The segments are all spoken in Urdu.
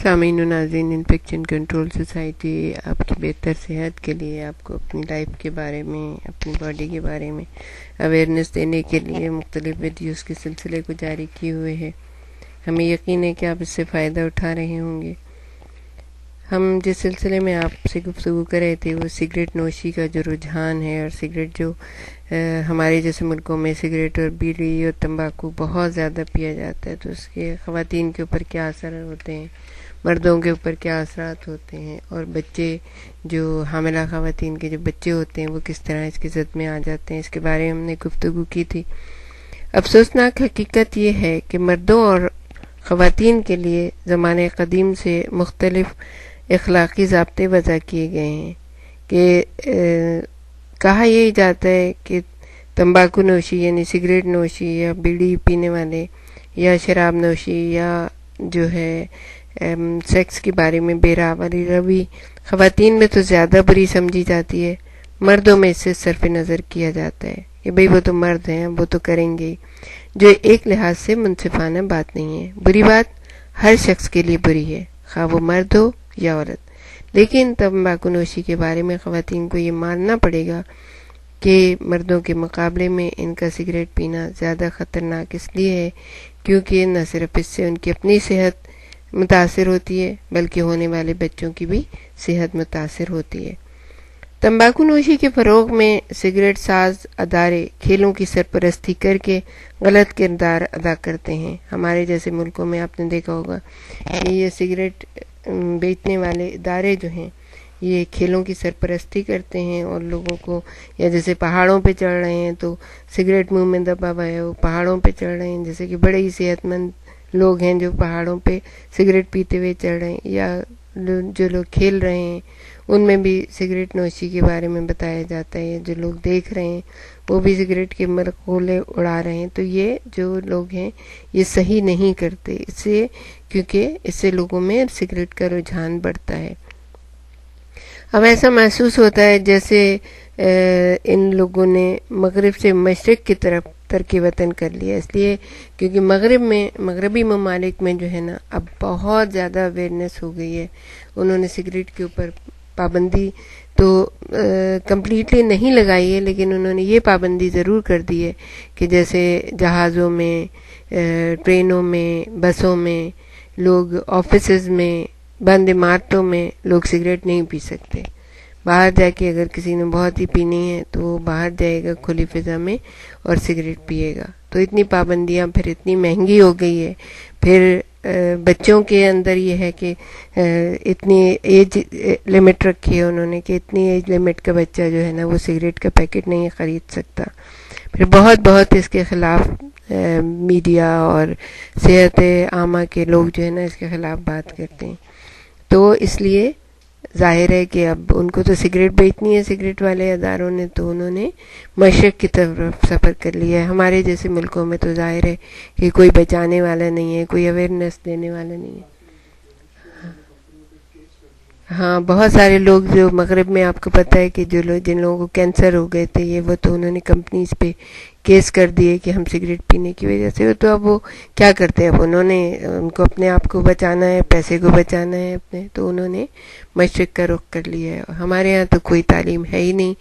سامعین و ناظرین، انفیکشن کنٹرول سوسائٹی آپ کی بہتر صحت کے لیے، آپ کو اپنی لائف کے بارے میں، اپنی باڈی کے بارے میں اویئرنیس دینے کے لیے مختلف ویڈیوز کے سلسلے کو جاری کیے ہوئے ہے۔ ہمیں یقین ہے کہ آپ اس سے فائدہ اٹھا رہے ہوں گے۔ ہم جس سلسلے میں آپ سے گفتگو کر رہے تھے وہ سگریٹ نوشی کا جو رجحان ہے، اور سگریٹ جو ہمارے جیسے ملکوں میں سگریٹ اور بیڑی اور تمباکو بہت زیادہ پیا جاتا ہے، تو اس کے خواتین کے اوپر کیا اثر ہوتے ہیں، مردوں کے اوپر کیا اثرات ہوتے ہیں، اور بچے جو حاملہ خواتین کے جو بچے ہوتے ہیں وہ کس طرح اس کی زد میں آ جاتے ہیں، اس کے بارے میں ہم نے گفتگو کی تھی۔ افسوسناک حقیقت یہ ہے کہ مردوں اور خواتین کے لیے زمانے قدیم سے مختلف اخلاقی ضابطے وضع کیے گئے ہیں کہ کہا یہی جاتا ہے کہ تمباکو نوشی یعنی سگریٹ نوشی یا بیڑی پینے والے یا شراب نوشی یا جو ہے سیکس کے بارے میں بے راہ والی روی خواتین میں تو زیادہ بری سمجھی جاتی ہے، مردوں میں اس سے صرف نظر کیا جاتا ہے کہ بھئی وہ تو مرد ہیں، وہ تو کریں گے، جو ایک لحاظ سے منصفانہ بات نہیں ہے۔ بری بات ہر شخص کے لیے بری ہے، خواہ وہ مرد ہو یا عورت، لیکن تمباکو نوشی کے بارے میں خواتین کو یہ ماننا پڑے گا کہ مردوں کے مقابلے میں ان کا سگریٹ پینا زیادہ خطرناک اس لیے ہے کیونکہ نہ صرف اس سے ان کی اپنی صحت متاثر ہوتی ہے بلکہ ہونے والے بچوں کی بھی صحت متاثر ہوتی ہے۔ تمباکو نوشی کے فروغ میں سگریٹ ساز ادارے کھیلوں کی سرپرستی کر کے غلط کردار ادا کرتے ہیں۔ ہمارے جیسے ملکوں میں آپ نے دیکھا ہوگا کہ یہ سگریٹ بیچنے والے ادارے جو ہیں یہ کھیلوں کی سرپرستی کرتے ہیں اور لوگوں کو، یا جیسے پہاڑوں پہ چڑھ رہے ہیں تو سگریٹ منہ میں دبا ہوا ہے، وہ پہاڑوں پہ چڑھ رہے ہیں، جیسے کہ بڑے ہی صحت مند لوگ ہیں جو پہاڑوں پہ سگریٹ پیتے ہوئے چڑھ رہے ہیں، یا جو لوگ کھیل رہے ہیں ان میں بھی سگریٹ نوشی کے بارے میں بتایا جاتا ہے، جو لوگ دیکھ رہے ہیں وہ بھی سگریٹ کے مرغولے اڑا رہے ہیں۔ تو یہ جو لوگ ہیں یہ صحیح نہیں کرتے، اس سے کیونکہ اس سے لوگوں میں سگریٹ کا رجحان بڑھتا ہے۔ اب ایسا محسوس ہوتا ہے جیسے ان لوگوں نے مغرب سے مشرق کی طرف ترک وطن کر لیا، اس لیے کیونکہ مغربی ممالک میں جو ہے نا اب بہت زیادہ اویئرنیس ہو گئی ہے۔ انہوں نے سگریٹ کے اوپر پابندی تو کمپلیٹلی نہیں لگائی ہے، لیکن انہوں نے یہ پابندی ضرور کر دی ہے کہ جیسے جہازوں میں، ٹرینوں میں، بسوں میں، لوگ آفیسز میں، بند عمارتوں میں لوگ سگریٹ نہیں پی سکتے۔ باہر جا کے اگر کسی نے بہت ہی پینی ہے تو وہ باہر جائے گا کھلی فضا میں اور سگریٹ پیے گا۔ تو اتنی پابندیاں پھر اتنی مہنگی ہو گئی ہے، پھر بچوں کے اندر یہ ہے کہ اتنی ایج لمٹ رکھی ہے انہوں نے کہ اتنی ایج لمٹ کا بچہ جو ہے نا وہ سگریٹ کا پیکٹ نہیں خرید سکتا۔ پھر بہت اس کے خلاف میڈیا اور صحت عامہ کے لوگ جو ہے نا اس کے خلاف بات کرتے ہیں۔ تو اس لیے ظاہر ہے کہ اب ان کو تو سگریٹ بیچنی ہے، سگریٹ والے اداروں نے، تو انہوں نے مشرق کی طرف سفر کر لیا ہے۔ ہمارے جیسے ملکوں میں تو ظاہر ہے کہ کوئی بچانے والا نہیں ہے، کوئی اویئرنیس دینے والا نہیں ہے۔ ہاں، بہت سارے لوگ جو مغرب میں آپ کو پتہ ہے کہ جن لوگوں کو کینسر ہو گئے تھے وہ تو انہوں نے کمپنیز پہ کیس کر دیے کہ ہم سگریٹ پینے کی وجہ سے، تو اب وہ کیا کرتے ہیں، اب انہوں نے ان کو اپنے آپ کو بچانا ہے، پیسے کو بچانا ہے اپنے، تو انہوں نے مشرق کا رخ کر لیا ہے۔ ہمارے یہاں تو کوئی تعلیم ہے ہی نہیں،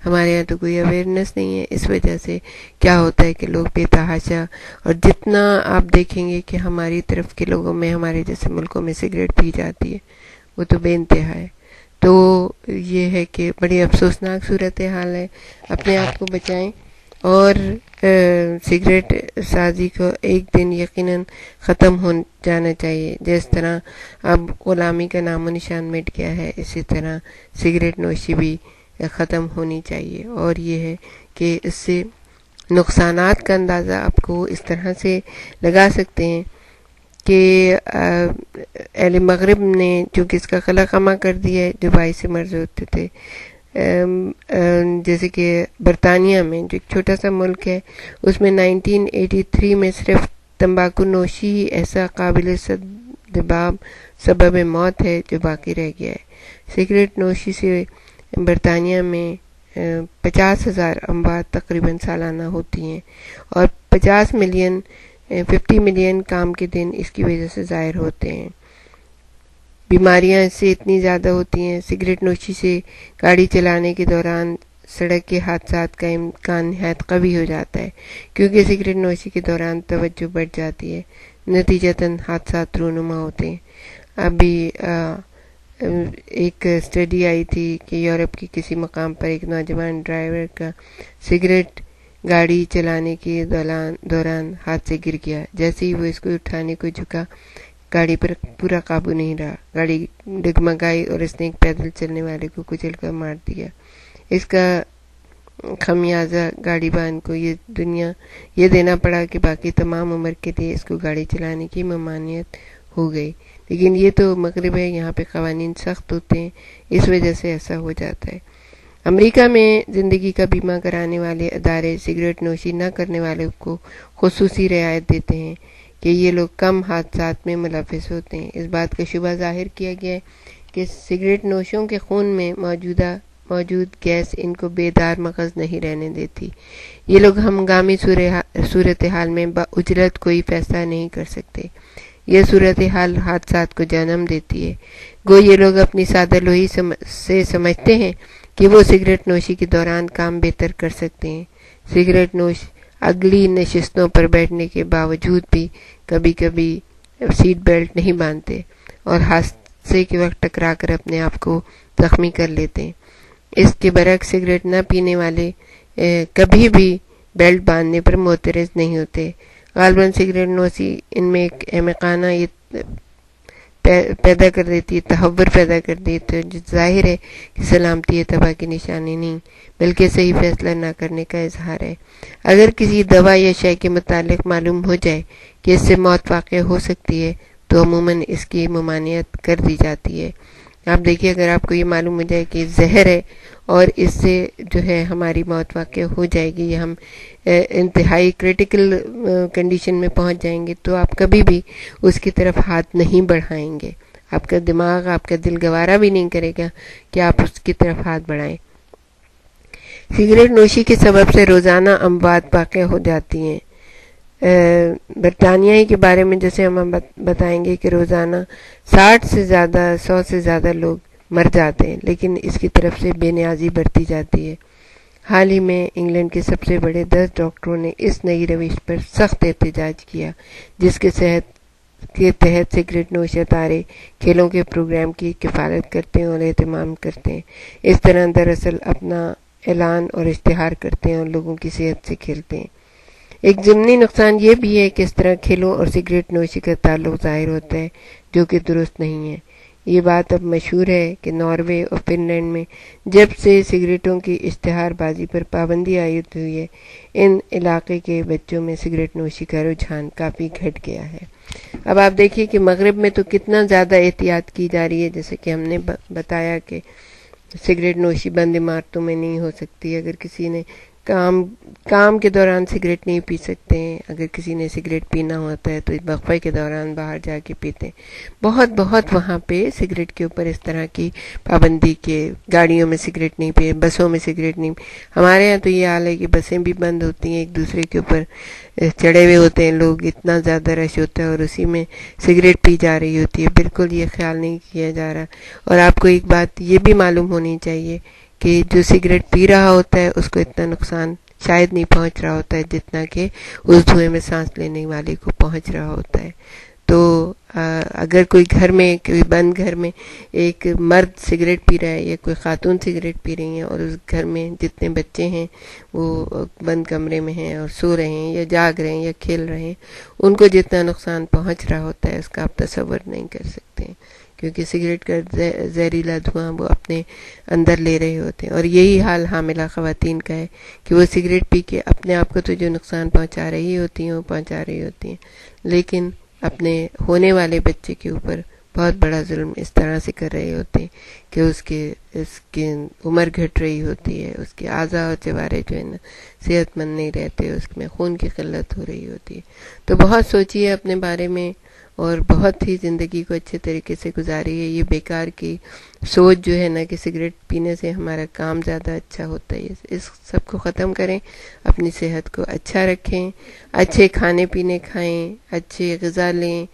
ہمارے یہاں تو کوئی اویئرنیس نہیں ہے، اس وجہ سے کیا ہوتا ہے کہ لوگ بے تحاشا، اور جتنا آپ دیکھیں گے کہ ہماری طرف کے لوگوں میں، ہمارے جیسے ملکوں میں سگریٹ پی جاتی ہے وہ تو بے انتہا ہے۔ تو یہ ہے کہ بڑی افسوسناک صورتحال ہے، اپنے آپ کو بچائیں، اور سگریٹ سازی کو ایک دن یقیناً ختم ہو جانا چاہیے۔ جس طرح اب غلامی کا نام و نشان مٹ گیا ہے، اسی طرح سگریٹ نوشی بھی ختم ہونی چاہیے۔ اور یہ ہے کہ اس سے نقصانات کا اندازہ آپ کو اس طرح سے لگا سکتے ہیں کہ اہل مغرب نے چونکہ اس کا خلا خمہ کر دیا ہے، جو باعث مرض ہوتے تھے، جیسے کہ برطانیہ میں جو ایک چھوٹا سا ملک ہے، اس میں 1983 میں صرف تمباکو نوشی ہی ایسا قابل سبب موت ہے جو باقی رہ گیا ہے۔ سگریٹ نوشی سے برطانیہ میں 50,000 اموات تقریباً سالانہ ہوتی ہیں، اور 50 ملین کام کے دن اس کی وجہ سے ظاہر ہوتے ہیں۔ بیماریاں اس سے اتنی زیادہ ہوتی ہیں. سگریٹ نوشی سے گاڑی چلانے کے دوران سڑک کے حادثات کا امکان نہایت قوی ہو جاتا ہے، کیونکہ سگریٹ نوشی کے دوران توجہ بڑھ جاتی ہے، نتیجتاً حادثات رونما ہوتے ہیں. ابھی ایک اسٹڈی آئی تھی کہ یورپ کے کسی مقام پر ایک نوجوان ڈرائیور کا سگریٹ گاڑی چلانے کے دوران ہاتھ سے گر گیا. جیسے ہی وہ اس کو اٹھانے کو جھکا، گاڑی پر پورا قابو نہیں رہا، گاڑی ڈگمگائی اور اس نے ایک پیدل چلنے والے کو کچل کر مار دیا. اس کا خمیازہ گاڑی بان کو یہ دینا پڑا کہ باقی تمام عمر کے لیے اس کو گاڑی چلانے کی ممانعت ہو گئی. لیکن یہ تو مغرب ہے، یہاں پہ قوانین سخت ہوتے ہیں، اس وجہ سے ایسا ہو جاتا ہے. امریکہ میں زندگی کا بیمہ کرانے والے ادارے سگریٹ نوشی نہ کرنے والوں کو خصوصی رعایت دیتے ہیں کہ یہ لوگ کم حادثات میں ملوث ہوتے ہیں. اس بات کا شبہ ظاہر کیا گیا ہے کہ سگریٹ نوشوں کے خون میں موجود گیس ان کو بیدار مغز نہیں رہنے دیتی. یہ لوگ ہنگامی صورتحال میں باجرت کوئی فیصلہ نہیں کر سکتے. یہ صورتحال حادثات کو جنم دیتی ہے. گو یہ لوگ اپنی سادہ لوہی سے سمجھتے ہیں کہ وہ سگریٹ نوشی کے دوران کام بہتر کر سکتے ہیں. سگریٹ نوش اگلی نشستوں پر بیٹھنے کے باوجود بھی کبھی کبھی سیٹ بیلٹ نہیں باندھتے اور حادثے کے وقت ٹکرا کر اپنے آپ کو زخمی کر لیتے ہیں. اس کے برعکس سگریٹ نہ پینے والے کبھی بھی بیلٹ باندھنے پر معترض نہیں ہوتے. غالباً سگریٹ نوشی ان میں ایک احمقانہ پیدا کر دیتی ہے، تحور پیدا کر دیتی ہے، جو ظاہر ہے کہ سلامتی تباہ کی نشانی نہیں بلکہ صحیح فیصلہ نہ کرنے کا اظہار ہے. اگر کسی دوا یا شے کے متعلق معلوم ہو جائے کہ اس سے موت واقع ہو سکتی ہے تو عموماً اس کی ممانعت کر دی جاتی ہے. آپ دیکھیے، اگر آپ کو یہ معلوم ہو جائے کہ زہر ہے اور اس سے جو ہے ہماری موت واقع ہو جائے گی یا ہم انتہائی کریٹیکل کنڈیشن میں پہنچ جائیں گے، تو آپ کبھی بھی اس کی طرف ہاتھ نہیں بڑھائیں گے. آپ کا دماغ، آپ کا دل گوارا بھی نہیں کرے گا کہ آپ اس کی طرف ہاتھ بڑھائیں. سگریٹ نوشی کے سبب سے روزانہ اموات واقع ہو جاتی ہیں. برطانیہ کے بارے میں جیسے ہم بتائیں گے کہ روزانہ 100 سے زیادہ لوگ مر جاتے ہیں، لیکن اس کی طرف سے بے نیازی برتی جاتی ہے. حال ہی میں انگلینڈ کے سب سے بڑے 10 ڈاکٹروں نے اس نئی روش پر سخت احتجاج کیا، جس کے تحت سگریٹ نوش ادارے کھیلوں کے پروگرام کی کفالت کرتے ہیں اور اہتمام کرتے ہیں. اس طرح دراصل اپنا اعلان اور اشتہار کرتے ہیں اور لوگوں کی صحت سے کھیلتے ہیں. ایک ضمنی نقصان یہ بھی ہے کہ اس طرح کھیلوں اور سگریٹ نوشی کا تعلق ظاہر ہوتا ہے، جو کہ درست نہیں ہے. یہ بات اب مشہور ہے کہ ناروے اور فن لینڈ میں جب سے سگریٹوں کی اشتہار بازی پر پابندی عائد ہوئی ہے، ان علاقے کے بچوں میں سگریٹ نوشی کا رجحان کافی گھٹ گیا ہے. اب آپ دیکھیے کہ مغرب میں تو کتنا زیادہ احتیاط کی جا رہی ہے، جیسے کہ ہم نے بتایا کہ سگریٹ نوشی بند عمارتوں میں نہیں ہو سکتی. اگر کسی نے کام کے دوران سگریٹ نہیں پی سکتے ہیں، اگر کسی نے سگریٹ پینا ہوتا ہے تو اس وقفے کے دوران باہر جا کے پیتے ہیں. بہت وہاں پہ سگریٹ کے اوپر اس طرح کی پابندی کے گاڑیوں میں سگریٹ نہیں پی، بسوں میں سگریٹ نہیں. ہمارے ہاں تو یہ حال ہے کہ بسیں بھی بند ہوتی ہیں، ایک دوسرے کے اوپر چڑھے ہوئے ہوتے ہیں لوگ، اتنا زیادہ رش ہوتا ہے اور اسی میں سگریٹ پی جا رہی ہوتی ہے. بالکل یہ خیال نہیں کیا جا رہا. اور آپ کو ایک بات یہ بھی معلوم ہونی چاہیے کہ جو سگریٹ پی رہا ہوتا ہے اس کو اتنا نقصان شاید نہیں پہنچ رہا ہوتا ہے جتنا کہ اس دھوئیں میں سانس لینے والے کو پہنچ رہا ہوتا ہے. تو اگر کوئی بند گھر میں ایک مرد سگریٹ پی رہا ہے یا کوئی خاتون سگریٹ پی رہی ہیں اور اس گھر میں جتنے بچے ہیں وہ بند کمرے میں ہیں اور سو رہے ہیں یا جاگ رہے ہیں یا کھیل رہے ہیں، ان کو جتنا نقصان پہنچ رہا ہوتا ہے اس کا آپ تصور نہیں کر سکتے ہیں، کیونکہ سگریٹ کا زہریلا دھواں وہ اپنے اندر لے رہے ہوتے ہیں. اور یہی حال حاملہ خواتین کا ہے کہ وہ سگریٹ پی کے اپنے آپ کو تو جو نقصان پہنچا رہی ہوتی ہیں لیکن اپنے ہونے والے بچے کے اوپر بہت بڑا ظلم اس طرح سے کر رہے ہوتے ہیں کہ اس کی عمر گھٹ رہی ہوتی ہے، اس کے اعضاء اور جوارے جو ہے نا صحت مند نہیں رہتے، اس میں خون کی قلت ہو رہی ہوتی ہے. تو بہت سوچیے اپنے بارے میں اور بہت ہی زندگی کو اچھے طریقے سے گزاری ہے. یہ بیکار کی سوچ جو ہے نا کہ سگریٹ پینے سے ہمارا کام زیادہ اچھا ہوتا ہے، اس سب کو ختم کریں، اپنی صحت کو اچھا رکھیں، اچھے کھانے پینے کھائیں، اچھے غذا لیں،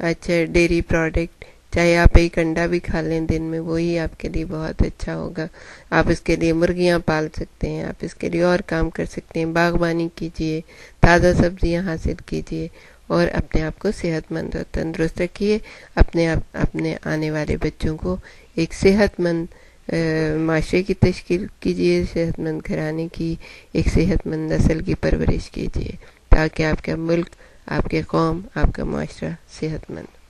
اچھے ڈیری پروڈکٹ چاہے آپ ایک انڈا بھی کھا لیں دن میں، وہی آپ کے لیے بہت اچھا ہوگا. آپ اس کے لیے مرغیاں پال سکتے ہیں، آپ اس کے لیے اور کام کر سکتے ہیں. باغبانی کیجئے، تازہ سبزیاں حاصل کیجئے اور اپنے آپ کو صحت مند اور تندرست رکھیے. اپنے آنے والے بچوں کو ایک صحت مند معاشرے کی تشکیل کیجئے، صحت مند گھرانے کی، ایک صحت مند نسل کی پرورش کیجئے، تاکہ آپ کا ملک، آپ کے قوم، آپ کا معاشرہ صحت مند